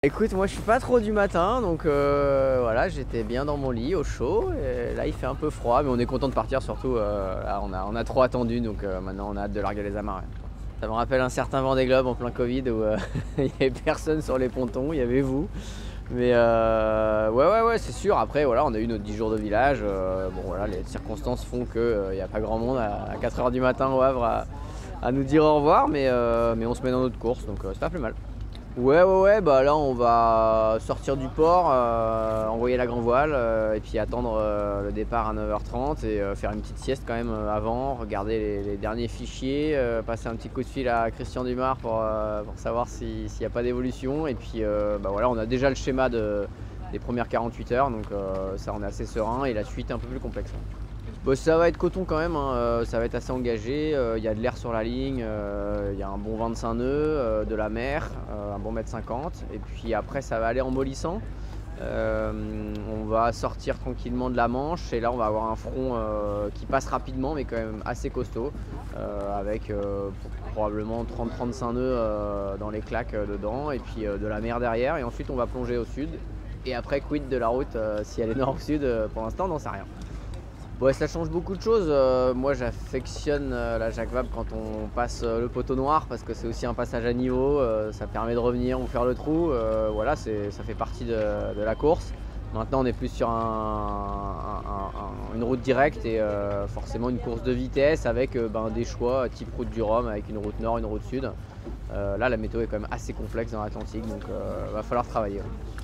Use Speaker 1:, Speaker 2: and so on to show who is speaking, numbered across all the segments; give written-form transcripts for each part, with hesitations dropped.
Speaker 1: Écoute, moi je suis pas trop du matin, donc voilà, j'étais bien dans mon lit au chaud. Et là il fait un peu froid, mais on est content de partir surtout. Là on a trop attendu, donc maintenant on a hâte de larguer les amarres. Ouais. Ça me rappelle un certain Vendée Globe en plein Covid où il n'y avait personne sur les pontons, il y avait vous. Mais ouais, c'est sûr. Après voilà, on a eu nos 10 jours de village. Bon voilà, les circonstances font qu'il n'y a pas grand monde à 4 h du matin au Havre à nous dire au revoir, mais on se met dans notre course, donc c'est pas plus mal. Ouais, bah là on va sortir du port, envoyer la grand voile et puis attendre le départ à 9 h 30 et faire une petite sieste quand même avant, regarder les derniers fichiers, passer un petit coup de fil à Christian Dumas pour savoir s'il n'y a pas d'évolution. Et puis bah voilà, on a déjà le schéma des premières 48 heures, donc ça on est assez serein, et la suite est un peu plus complexe. Bon, ça va être coton quand même, hein. Ça va être assez engagé, il y a de l'air sur la ligne, il y a un bon 25 nœuds, de la mer, un bon 1,50 m, et puis après ça va aller en mollissant. On va sortir tranquillement de la Manche, et là on va avoir un front qui passe rapidement mais quand même assez costaud, avec probablement 30-35 nœuds dans les claques dedans, et puis de la mer derrière, et ensuite on va plonger au sud. Et après quid de la route, si elle est nord ou sud, pour l'instant on n'en sait rien. Ouais, ça change beaucoup de choses. Moi j'affectionne la Jacques Vabre quand on passe le poteau noir, parce que c'est aussi un passage à niveau, ça permet de revenir ou faire le trou. Voilà, ça fait partie de la course. Maintenant on est plus sur une route directe, et forcément une course de vitesse avec des choix type route du Rhum avec une route nord, une route sud. Là la météo est quand même assez complexe dans l'Atlantique, donc va falloir travailler.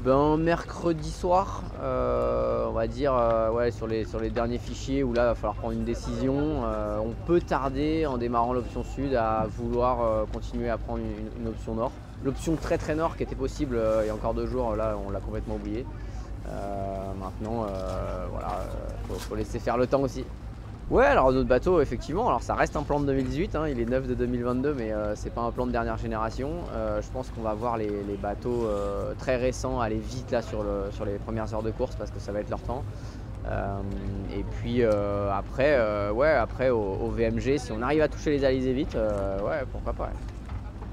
Speaker 1: Mercredi soir, on va dire, ouais, sur les derniers fichiers où là il va falloir prendre une décision. On peut tarder en démarrant l'option sud à vouloir continuer à prendre une option nord. L'option très nord qui était possible il y a encore 2 jours, là on l'a complètement oublié. Maintenant, voilà, faut laisser faire le temps aussi. Ouais, alors notre bateau, effectivement, alors ça reste un plan de 2018, hein, il est neuf de 2022, mais c'est pas un plan de dernière génération. Je pense qu'on va voir les bateaux très récents aller vite là sur les premières heures de course, parce que ça va être leur temps. Et puis après au VMG, si on arrive à toucher les alizés vite, ouais, pourquoi pas.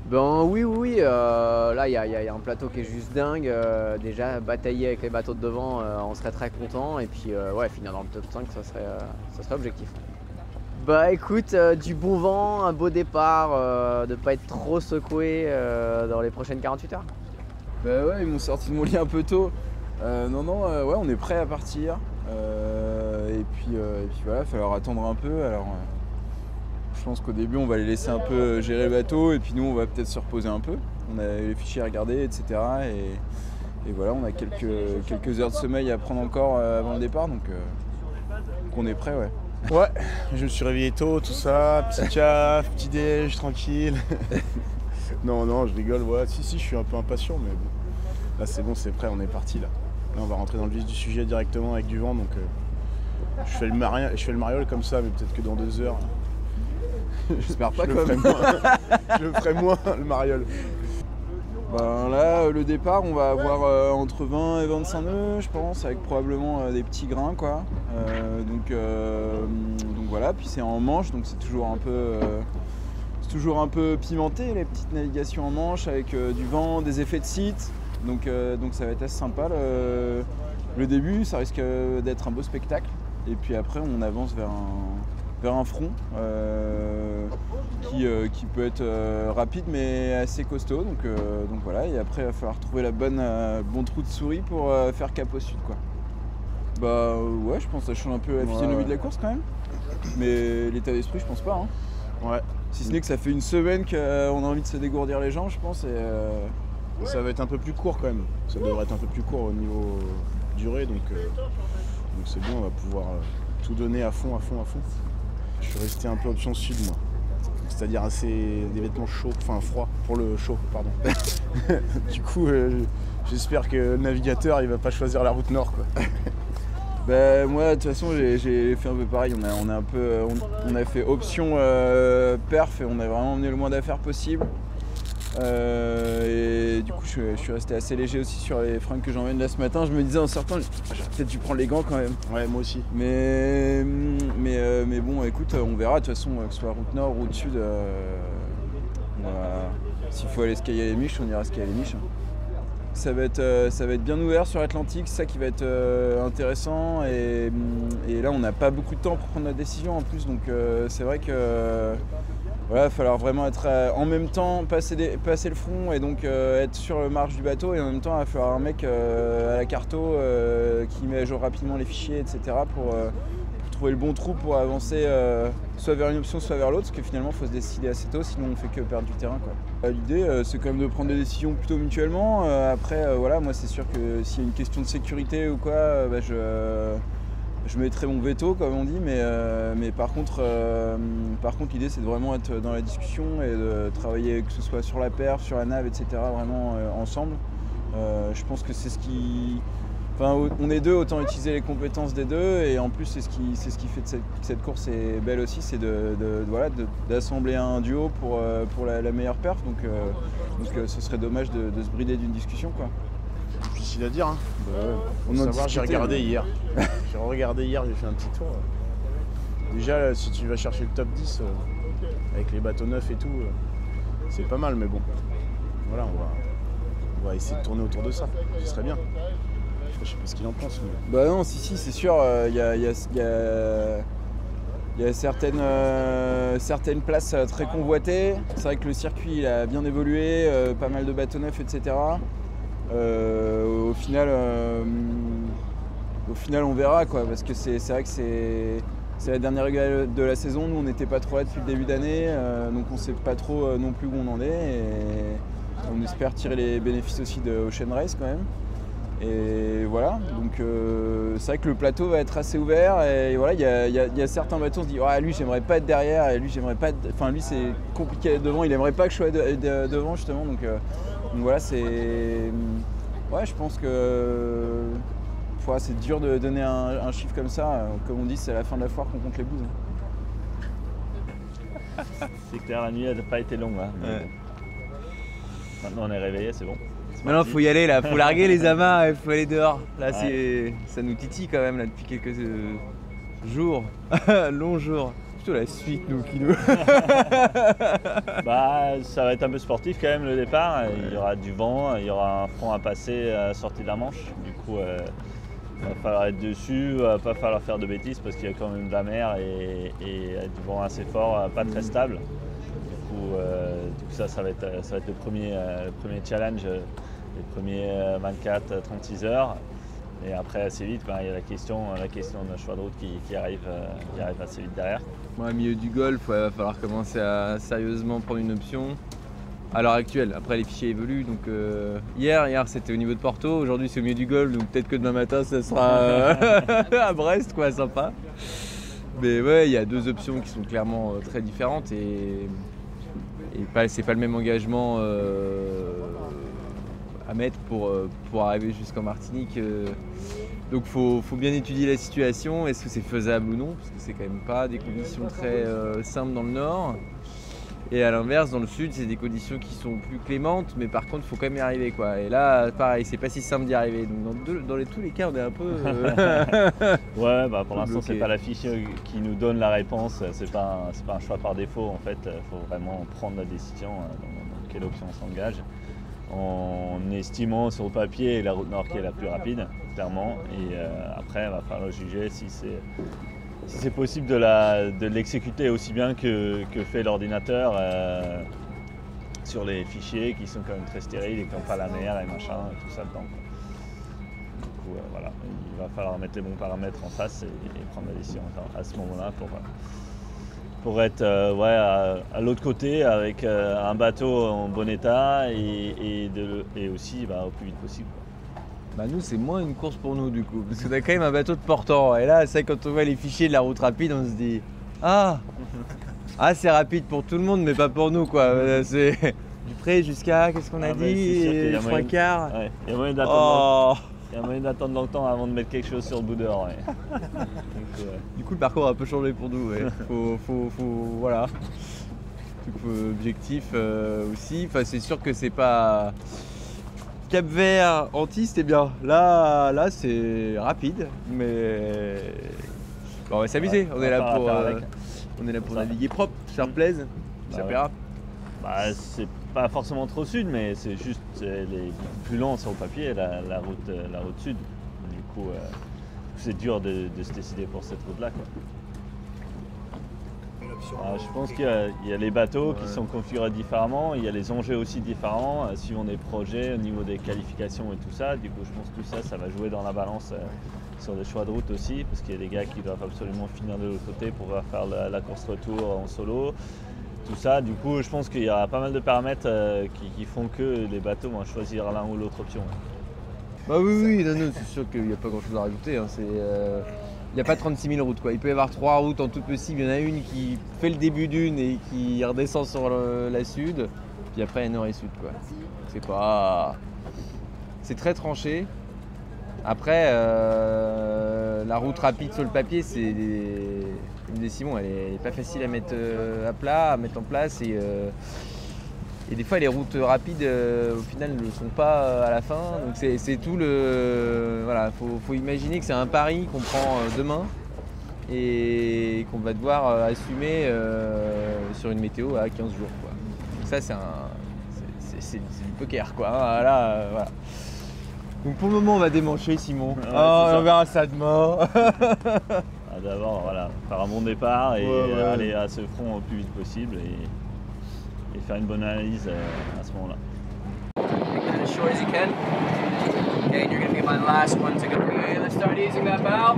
Speaker 1: Oui, là il y a un plateau qui est juste dingue. Déjà batailler avec les bateaux de devant, on serait très content, et puis ouais, finir dans le top 5, ça serait l'objectif. Bah écoute, du bon vent, un beau départ, de pas être trop secoué dans les prochaines 48 heures.
Speaker 2: Bah ouais, ils m'ont sorti de mon lit un peu tôt. Ouais, on est prêt à partir. Et puis voilà, il va falloir attendre un peu. Alors je pense qu'au début on va les laisser un peu gérer le bateau, et puis nous on va peut-être se reposer un peu. On a les fichiers à regarder, etc. Et voilà, on a quelques heures de sommeil à prendre encore avant le départ, donc on est prêt, ouais.
Speaker 3: Ouais, je me suis réveillé tôt, tout ça, petit caf, petit déj, tranquille. Non, je rigole, ouais. Si, je suis un peu impatient, mais bon. Là c'est bon, c'est prêt, on est parti là. Là on va rentrer dans le vif du sujet directement avec du vent, donc je fais le mariole comme ça, mais peut-être que dans 2 heures.
Speaker 2: J'espère pas
Speaker 3: je le ferai moins, le mariole.
Speaker 2: Là, le départ, on va avoir entre 20 et 25 nœuds, je pense, avec probablement des petits grains, quoi. Donc voilà, puis c'est en Manche, donc c'est toujours un peu pimenté, les petites navigations en Manche, avec du vent, des effets de site. Donc ça va être assez sympa. Le début, ça risque d'être un beau spectacle. Et puis après, on avance vers un front qui peut être rapide mais assez costaud, donc voilà. Et après il va falloir trouver bon trou de souris pour faire cap au sud, quoi. Bah ouais, je pense que ça change un peu la physionomie de la course quand même, mais l'état d'esprit, je pense pas, hein.
Speaker 3: Ouais.
Speaker 2: Si ce n'est que ça fait une semaine qu'on a envie de se dégourdir les jambes, je pense, et
Speaker 3: ça va être un peu plus court quand même. Ça devrait être un peu plus court au niveau durée, donc c'est bon, on va pouvoir tout donner à fond. Je suis resté un peu option sud, moi. C'est-à-dire des vêtements chauds, enfin froids, pour le chaud, pardon. Du coup, j'espère que le navigateur, il va pas choisir la route nord, quoi.
Speaker 2: Moi, de toute façon, j'ai fait un peu pareil. On a fait option perf, et on a vraiment emmené le moins d'affaires possible. Et du coup, je suis resté assez léger aussi sur les fringues que j'emmène là ce matin. Je me disais en sortant, j'aurais peut-être dû prendre les gants quand même.
Speaker 3: Ouais, moi aussi.
Speaker 2: Mais bon, écoute, on verra. De toute façon, que ce soit route nord, route sud, s'il faut aller skier à les Miches, on ira skier à les Miches. ça va être bien ouvert sur Atlantique, c'est ça qui va être intéressant. Et là, on n'a pas beaucoup de temps pour prendre la décision en plus, donc c'est vrai que voilà, il va falloir vraiment être en même temps passer le front et donc être sur le marge du bateau, et en même temps il va falloir un mec à la carto qui met à jour rapidement les fichiers, etc. pour trouver le bon trou pour avancer soit vers une option soit vers l'autre, parce que finalement il faut se décider assez tôt, sinon on fait que perdre du terrain, quoi. L'idée c'est quand même de prendre des décisions plutôt mutuellement. Après voilà, moi c'est sûr que s'il y a une question de sécurité ou quoi, je mettrai mon veto, comme on dit, mais par contre l'idée c'est de vraiment être dans la discussion et de travailler, que ce soit sur la perf, sur la nav, etc., vraiment ensemble. Je pense que c'est ce qui... Enfin, on est deux, autant utiliser les compétences des deux, et en plus c'est ce qui fait que cette course est belle aussi, c'est d'assembler un duo pour la meilleure perf, donc ce serait dommage de se brider d'une discussion, quoi.
Speaker 3: Difficile à dire, hein.
Speaker 2: On
Speaker 3: Faut
Speaker 2: en
Speaker 3: savoir, j'ai
Speaker 2: discutait,
Speaker 3: regardé
Speaker 2: mais-
Speaker 3: hier. J'ai regardé hier, j'ai fait un petit tour. Déjà, là, si tu vas chercher le top 10, avec les bateaux neufs et tout, c'est pas mal, mais bon. Voilà, on va essayer de tourner autour de ça. Ce serait bien. Je sais pas ce qu'il en pense, mais...
Speaker 2: Bah non, si, c'est sûr, il y a certaines places très convoitées. C'est vrai que le circuit il a bien évolué, pas mal de bateaux neufs, etc. Au final, on verra, quoi, parce que c'est vrai que c'est la dernière règle de la saison. Nous, on n'était pas trop là depuis le début d'année, donc on sait pas trop non plus où on en est. Et on espère tirer les bénéfices aussi de Ocean Race quand même. Et voilà, donc c'est vrai que le plateau va être assez ouvert, et voilà, il y a certains bateaux, on se dit ah, lui j'aimerais pas être derrière, et lui j'aimerais pas être... Enfin lui c'est compliqué d'être devant, il aimerait pas que je sois devant justement, donc voilà, c'est... Ouais, je pense que voilà, c'est dur de donner un chiffre comme ça, comme on dit c'est à la fin de la foire qu'on compte les bouses.
Speaker 4: C'est clair, la nuit n'a pas été longue, hein, mais
Speaker 1: Ouais.
Speaker 4: bon. Maintenant on est réveillé, c'est bon.
Speaker 1: Maintenant faut y aller là, faut larguer les amarres, il faut aller dehors. Là
Speaker 4: Ouais.
Speaker 1: ça nous titille quand même là depuis quelques jours, longs jours. Plutôt la suite nous qui nous...
Speaker 4: Bah, ça va être un peu sportif quand même le départ. Il y aura du vent, il y aura un front à passer à la sortie de la Manche. Du coup, il va falloir être dessus, il va pas falloir faire de bêtises parce qu'il y a quand même de la mer et du vent assez fort, pas très stable. Du coup, ça va être le premier challenge, les premiers 24-36 heures. Et après, assez vite, il y a la question d'un choix de route qui arrive assez vite derrière.
Speaker 1: Au milieu du golf, il va falloir commencer à sérieusement prendre une option. À l'heure actuelle, après les fichiers évoluent, donc hier c'était au niveau de Porto, aujourd'hui c'est au milieu du golf, donc peut-être que demain matin ça sera à Brest, quoi, sympa. Mais ouais, il y a deux options qui sont clairement très différentes, et c'est pas le même engagement à mettre pour arriver jusqu'en Martinique. Donc faut bien étudier la situation, est-ce que c'est faisable ou non, parce que c'est quand même pas des conditions très simples dans le nord. Et à l'inverse, dans le sud, c'est des conditions qui sont plus clémentes, mais par contre, il faut quand même y arriver, quoi. Et là, pareil, c'est pas si simple d'y arriver. Donc dans tous les cas, on est un peu...
Speaker 4: Ouais, pour l'instant,
Speaker 1: bloqué.
Speaker 4: c'est pas la fiche qui nous donne la réponse. C'est pas un choix par défaut. En fait, il faut vraiment prendre la décision dans quelle option on s'engage. En estimant sur le papier la route nord qui est la plus rapide, clairement. Et après, il va falloir juger si c'est possible de l'exécuter aussi bien que fait l'ordinateur sur les fichiers qui sont quand même très stériles et qui n'ont pas la mer et machin, et tout ça dedans, quoi. Du coup, voilà, il va falloir mettre les bons paramètres en face et prendre la décision à ce moment-là pour être à l'autre côté avec un bateau en bon état et aussi au plus vite possible, quoi.
Speaker 1: Bah nous, c'est moins une course pour nous, du coup, parce qu'on a quand même un bateau de portant. Et là, c'est quand on voit les fichiers de la route rapide, on se dit ah, c'est rapide pour tout le monde, mais pas pour nous, quoi. C'est du près jusqu'à, qu'est-ce qu'on a
Speaker 4: Ah, mais c'est sûr qu'il y
Speaker 1: dit,
Speaker 4: a
Speaker 1: trois
Speaker 4: moyen-
Speaker 1: quarts.
Speaker 4: Ouais, il y a moyen d'attendre.
Speaker 1: Oh.
Speaker 4: Il y a moyen d'attendre longtemps avant de mettre quelque chose sur le bout d'or. Ouais. Donc,
Speaker 1: Du coup, le parcours a un peu changé pour nous. Ouais. Faut voilà. Objectif aussi. Enfin, c'est sûr que c'est pas Cap-Vert, Antilles, c'était bien. Là, c'est rapide, mais bon, on va s'amuser.
Speaker 4: Ouais,
Speaker 1: on
Speaker 4: on
Speaker 1: est
Speaker 4: va
Speaker 1: là
Speaker 4: faire
Speaker 1: pour
Speaker 4: affaire avec.
Speaker 1: on est là pour
Speaker 4: Ça.
Speaker 1: naviguer propre, ça me plaise.
Speaker 4: Bah
Speaker 1: Ça
Speaker 4: ouais.
Speaker 1: plaira.
Speaker 4: c'est pas forcément trop sud, mais c'est juste les plus lents sur le papier, la route sud. Du coup, c'est dur de se décider pour cette route-là, quoi. Je pense qu'il y a les bateaux qui sont configurés différemment, il y a les enjeux aussi différents, suivant des projets, au niveau des qualifications et tout ça. Du coup, je pense que tout ça, ça va jouer dans la balance sur des choix de route aussi, parce qu'il y a des gars qui doivent absolument finir de l'autre côté pour pouvoir faire la course retour en solo. Tout ça, du coup, je pense qu'il y a pas mal de paramètres qui font que les bateaux vont choisir l'un ou l'autre option.
Speaker 5: Bah oui, non, c'est sûr qu'il n'y a pas grand chose à rajouter. Hein. Il n'y a pas 36 000 routes, quoi. Il peut y avoir 3 routes en tout possible. Il y en a une qui fait le début d'une et qui redescend sur la sud. Puis après, il y a nord et sud, quoi. C'est très tranché. Après, la route rapide sur le papier, c'est une décision, elle est pas facile à mettre à plat, à mettre en place. Et des fois, les routes rapides, au final, ne le sont pas à la fin. Donc c'est tout le... Voilà, faut imaginer que c'est un pari qu'on prend demain et qu'on va devoir assumer sur une météo à 15 jours, quoi. Donc ça, c'est du poker, quoi. Voilà. Donc pour le moment, on va démancher, Simon.
Speaker 4: Ouais,
Speaker 5: on verra ça demain.
Speaker 4: D'abord, voilà, faire un bon départ et aller à ce front au plus vite possible et faire une bonne analyse à ce moment-là.
Speaker 1: As short as you can. Okay, and you're going to be my last one to go. Okay, let's start easing that bow.